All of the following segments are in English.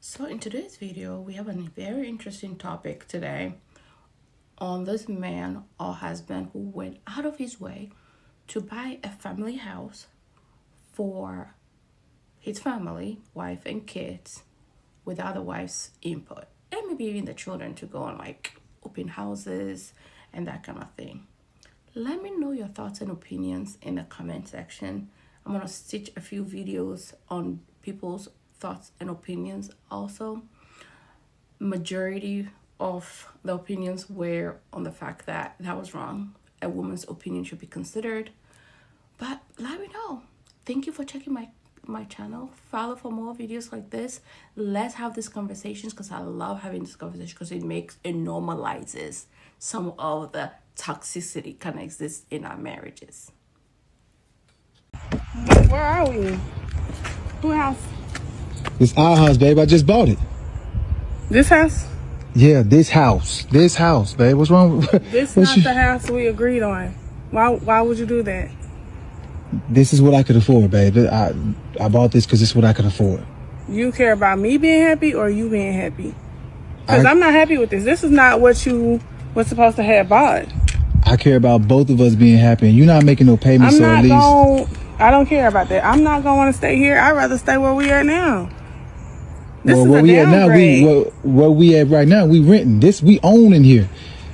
So in today's video, we have a very interesting topic today on this man or husband who went out of his way to buy a family house for his family, wife and kids, without the wife's input. And maybe even the children to go on like open houses and that kind of thing. Let me know your thoughts and opinions in the comment section. I'm going to stitch a few videos on people's thoughts and opinions also. Majority of the opinions were on the fact that was wrong. A woman's opinion should be considered. But let me know. Thank you for checking my channel. Follow for more videos like this. Let's have these conversations because I love having this conversation because it normalizes some of the toxicity kind of exists in our marriages. Where are we? Who house? It's our house, babe. I just bought it. This house? Yeah, this house, babe. What's wrong with This not the house we agreed on. Why would you do that? This is what I could afford, babe. I bought this because it's what I could afford. You care about me being happy or you being happy? Because I'm not happy with this. This is not what you was supposed to have bought. I care about both of us being happy, and you're not making no payments, so at least I don't care about that. I'm not gonna want to stay here. I'd rather stay where we at now. This is where a we at now, downgrade. where we at right now, we renting. This we own in here.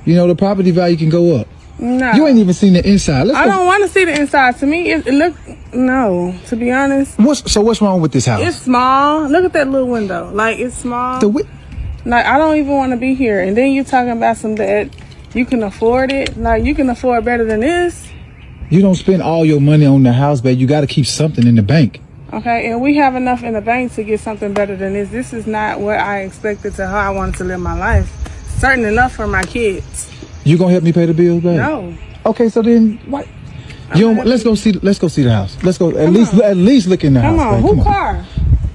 You know, the property value can go up. No. You ain't even seen the inside. I don't want to see the inside. To me, it look no. To be honest, what's wrong with this house? it's small. Look at that little window. Like it's small. Like I don't even want to be here. And then you talking about some that you can afford it. Like you can afford better than this. You don't spend all your money on the house, babe. You got to keep something in the bank. Okay, and we have enough in the bank to get something better than this. This is not what I expected to how I wanted to live my life. Certain enough for my kids. You gonna help me pay the bills, babe? No. Okay, so then what? Let's go see the house. Let's go at least look in the house. Come on, babe. who car?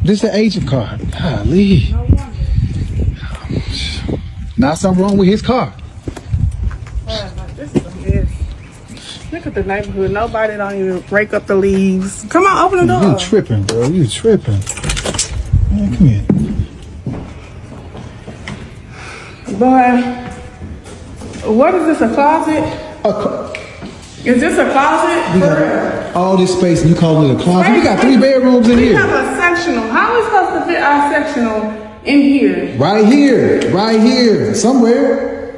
This is an agent car. Golly. No wonder. Not something wrong with his car. This is a mess. Look at the neighborhood. Nobody don't even rake up the leaves. Come on, open the door. You tripping, bro. You tripping. Man, come here. Boy, what is this, a closet? Is this a closet? We got all this space and you call it a closet? We got 3 bedrooms in here. We have a sectional. How are we supposed to fit our sectional in here? Right here, somewhere.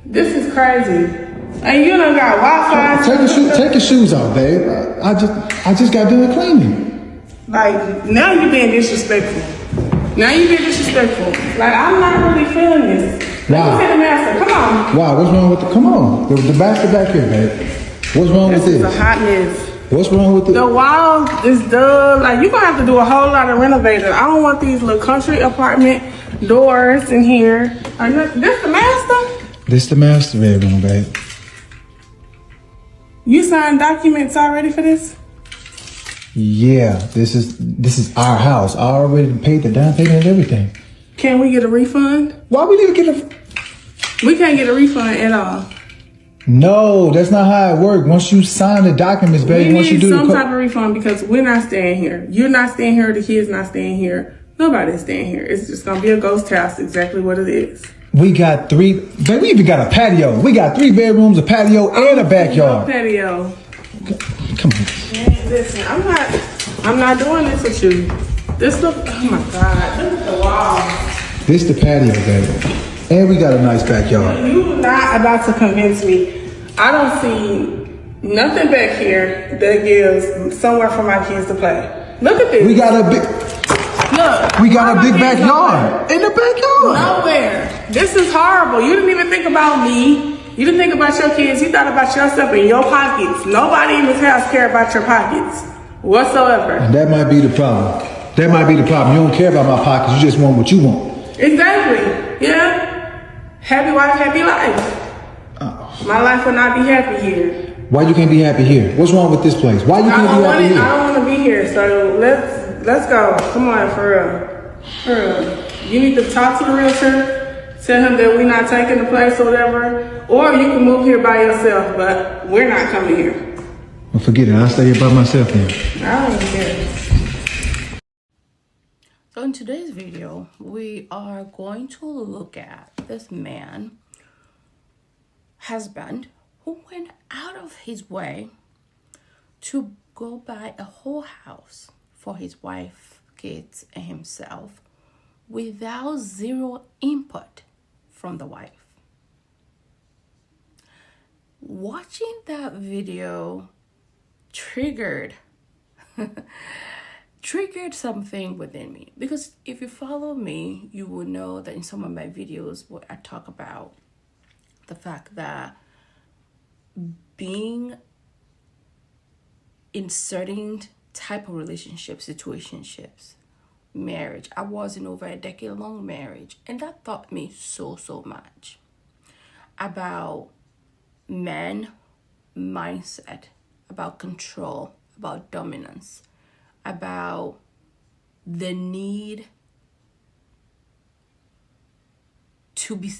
This is crazy. And you done got Wi-Fi. Take your shoes off, babe. I just got done cleaning. Like, now you being disrespectful. Like, I'm not really feeling this. Wow. Look at the master. Come on. Wow, what's wrong with come on. The basket back here, babe. What's wrong with this? This is a hot mess. What's wrong with The wall is done. Like, you're going to have to do a whole lot of renovating. I don't want these little country apartment doors in here. This the master? This the master bedroom, babe. You signed documents already for this? Yeah, this is our house. I already paid the down payment and everything. Can we get a refund? Why we need to get We can't get a refund at all. No, that's not how it works. Once you sign the documents, baby, We need some type of refund because we're not staying here. You're not staying here. The kids not staying here. Nobody's staying here. It's just gonna be a ghost house. Exactly what it is. We got 3. Baby, we even got a patio. We got 3 bedrooms, a patio, and a backyard. No patio. Come on. Man, listen, I'm not doing this with you. This look. Oh my God! Look at the wall. This the patio, baby. And we got a nice backyard. You're not about to convince me. I don't see nothing back here that gives somewhere for my kids to play. Look at this. We got a big backyard. In the backyard. Nowhere. This is horrible. You didn't even think about me. You didn't think about your kids. You thought about yourself and your pockets. Nobody in this house care about your pockets whatsoever. And that might be the problem. You don't care about my pockets. You just want what you want. Exactly. Yeah. Happy wife, happy life. Oh. My life will not be happy here. Why you can't be happy here? What's wrong with this place? Why you can't be happy here? I don't want to be here. So let's go. Come on, for real. You need to talk to the realtor. Tell him that we're not taking the place or whatever. Or you can move here by yourself, but we're not coming here. Well, forget it. I'll stay here by myself then. I don't even care. In today's video, we are going to look at this husband, who went out of his way to go buy a whole house for his wife, kids, and himself without zero input from the wife. Watching that video triggered something within me, because if you follow me, you will know that in some of my videos where I talk about the fact that being in certain type of situationships, marriage, I was in over a decade-long marriage, and that taught me so much about men mindset, about control, about dominance, about the need to be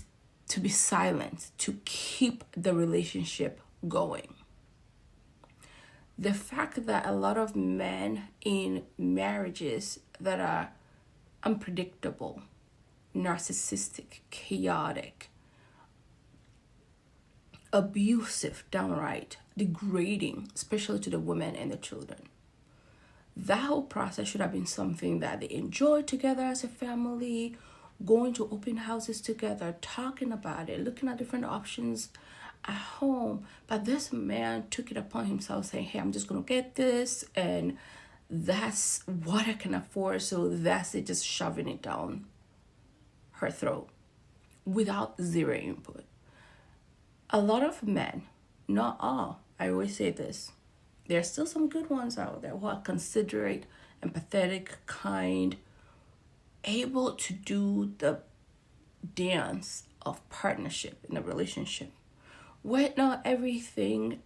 silent, to keep the relationship going. The fact that a lot of men in marriages that are unpredictable, narcissistic, chaotic, abusive, downright degrading, especially to the women and the children. That whole process should have been something that they enjoyed together as a family, going to open houses together, talking about it, looking at different options at home. But this man took it upon himself saying, hey, I'm just going to get this, and that's what I can afford. So that's it, just shoving it down her throat without zero input. A lot of men, not all, I always say this, there's still some good ones out there who are considerate, empathetic, kind, able to do the dance of partnership in a relationship, where not everything,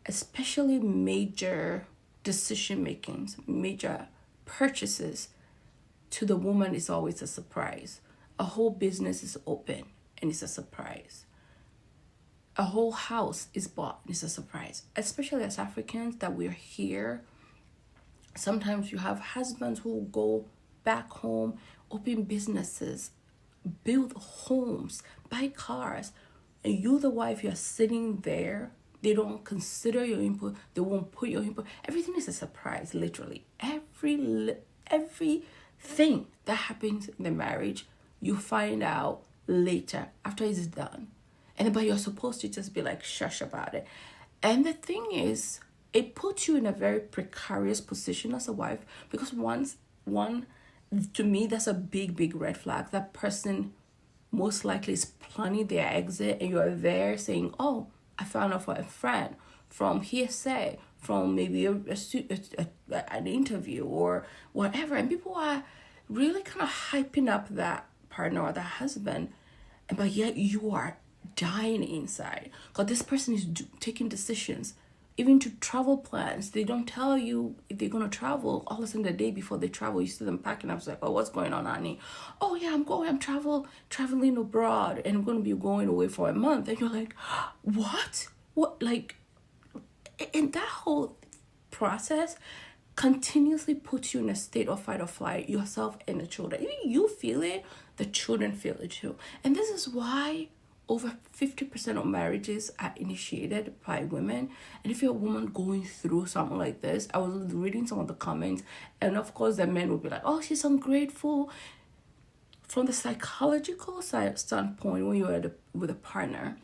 especially major decision makings, major purchases, to the woman is always a surprise. A whole business is open and it's a surprise. A whole house is bought and it's a surprise. Especially as Africans that we're here, sometimes you have husbands who go back home, open businesses, build homes, buy cars, and you, the wife, you're sitting there. They don't consider your input. They won't put your input. Everything is a surprise, literally. Everything that happens in the marriage, you find out later after it's done. But you're supposed to just be like shush about it. And the thing is, it puts you in a very precarious position as a wife, because to me, that's a big red flag. That person most likely is planning their exit, and you're there saying, oh, I found out from a friend, from hearsay, from maybe an interview or whatever. And people are really kind of hyping up that partner or that husband, but yet you are dying inside, because this person is taking decisions, even to travel plans. They don't tell you if they're going to travel. All of a sudden, the day before they travel, you see them packing. I was like, oh, what's going on, honey? Oh yeah, I'm traveling abroad, and I'm going to be going away for a month. And you're like, what like, and that whole process continuously puts you in a state of fight or flight, yourself and the children. Even you feel it, the children feel it too. And this is why over 50% of marriages are initiated by women. And if you're a woman going through something like this, I was reading some of the comments, and of course the men would be like, oh, she's ungrateful. From the psychological standpoint, when you're with a partner,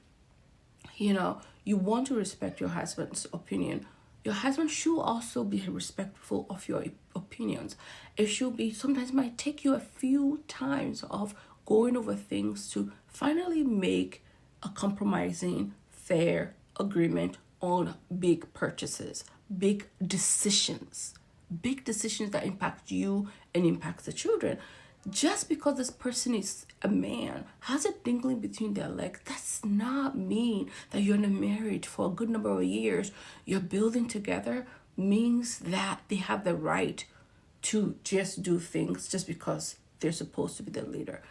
you want to respect your husband's opinion. Your husband should also be respectful of your opinions. It should be, sometimes it might take you a few times of going over things to finally make a compromising, fair agreement on big purchases, big decisions that impact you and impact the children. Just because this person is a man, has a dingling between their legs, does not mean that you're in a marriage for a good number of years, you're building together, means that they have the right to just do things just because they're supposed to be the leader.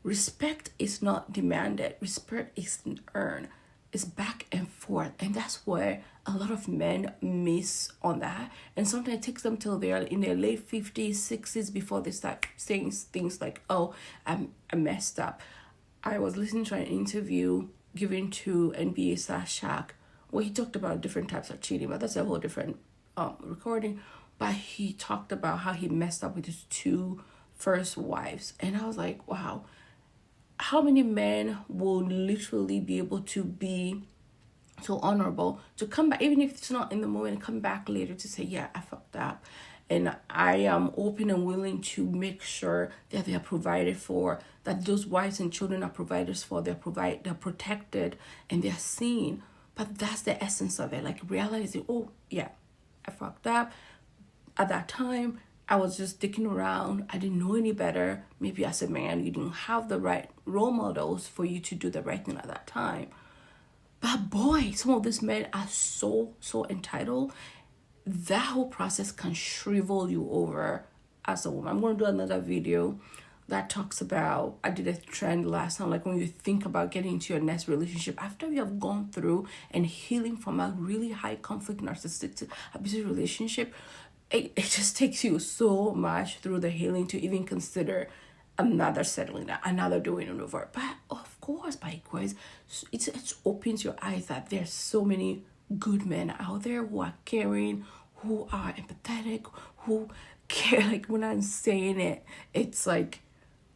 Respect is not demanded. Respect is earned. It's back and forth, and that's where a lot of men miss on that. And sometimes it takes them till they're in their late 50s, 60s before they start saying things like, "Oh, I messed up." I was listening to an interview given to NBA star Shaq, where he talked about different types of cheating, but that's a whole different recording. But he talked about how he messed up with his two first wives, and I was like, wow, how many men will literally be able to be so honorable to come back, even if it's not in the moment, come back later to say, yeah, I fucked up. And I am open and willing to make sure that they are provided for, that those wives and children are provided for, they're protected, and they're seen. But that's the essence of it, like realizing, oh yeah, I fucked up. At that time, I was just sticking around. I didn't know any better. Maybe as a man, you didn't have the right role models for you to do the right thing at that time. But boy, some of these men are so entitled. That whole process can shrivel you over as a woman. I'm going to do another video that talks about, I did a trend last time, like when you think about getting into your next relationship, after you have gone through and healing from a really high conflict, narcissistic, abusive relationship, it just takes you so much through the healing to even consider another settling down, another doing it over. But of course, by grace, it opens your eyes that there's so many good men out there who are caring, who are empathetic, who care. Like when I'm saying it, it's like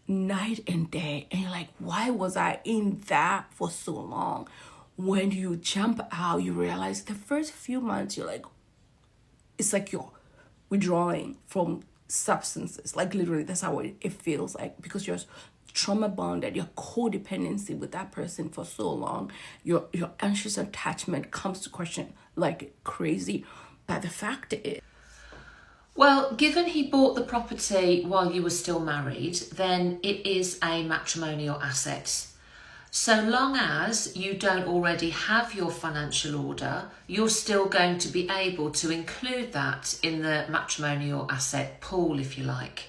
night and day. And you're like, why was I in that for so long? When you jump out, you realize the first few months, you're like, it's like you're withdrawing from substances. Like literally, that's how it feels like, because you're trauma bonded, your codependency with that person for so long, your anxious attachment comes to question like crazy. But the fact is, well, given he bought the property while you were still married, then it is a matrimonial asset. So long as you don't already have your financial order, you're still going to be able to include that in the matrimonial asset pool, if you like.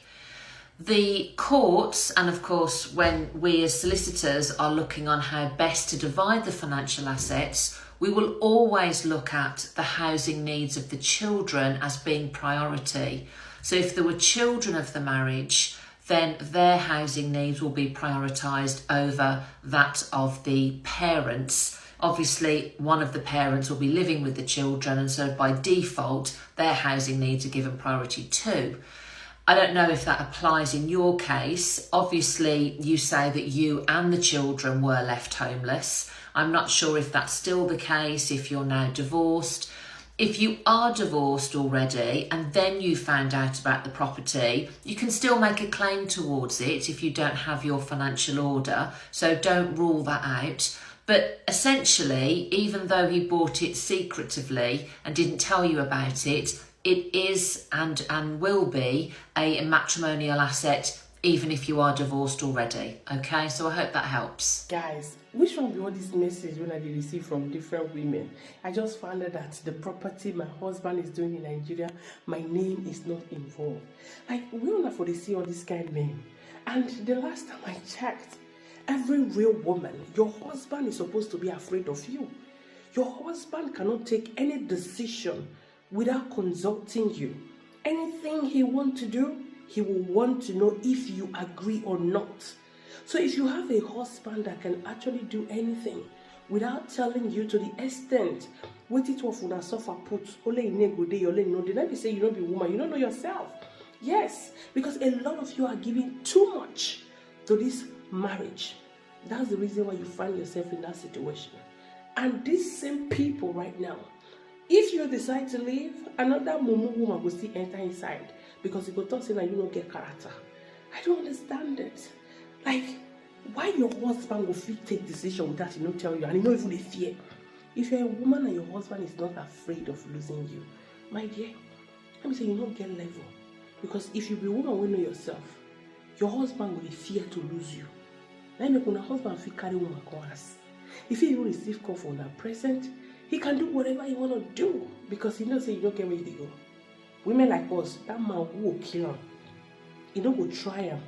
The courts, and of course when we as solicitors are looking on how best to divide the financial assets, we will always look at the housing needs of the children as being priority. So if there were children of the marriage, then their housing needs will be prioritised over that of the parents. Obviously, one of the parents will be living with the children, and so by default, their housing needs are given priority too. I don't know if that applies in your case. Obviously, you say that you and the children were left homeless. I'm not sure if that's still the case, if you're now divorced. If you are divorced already and then you found out about the property, you can still make a claim towards it if you don't have your financial order. So don't rule that out. But essentially, even though he bought it secretively and didn't tell you about it, it is and will be a matrimonial asset, even if you are divorced already. Okay, so I hope that helps. Guys, which one be all this message when I did receive from different women? I just found out that the property my husband is doing in Nigeria, my name is not involved. Like, we don't have to see all this kind of name. And the last time I checked, every real woman, your husband is supposed to be afraid of you. Your husband cannot take any decision without consulting you. Anything he wants to do, he will want to know if you agree or not. So if you have a husband that can actually do anything without telling you to the extent what it was when I suffer put only in a good day, only no day, let me say you don't be a woman, you don't know yourself. Yes, because a lot of you are giving too much to this marriage. That's the reason why you find yourself in that situation. And these same people right now, if you decide to leave, another mumu woman will still enter inside because you go talk saying that you don't get character. I don't understand it. Like, why your husband will take decision without he not tell you and he not even a fear? If you're a woman and your husband is not afraid of losing you, my dear, let me say you don't get level. Because if you be a woman will know yourself, your husband will fear to lose you. Let me when a husband feel carry woman calls. If he even receive call from that present, he can do whatever he want to do because he knows that you don't get where they go. Women like us, that man will kill him. He don't go try him.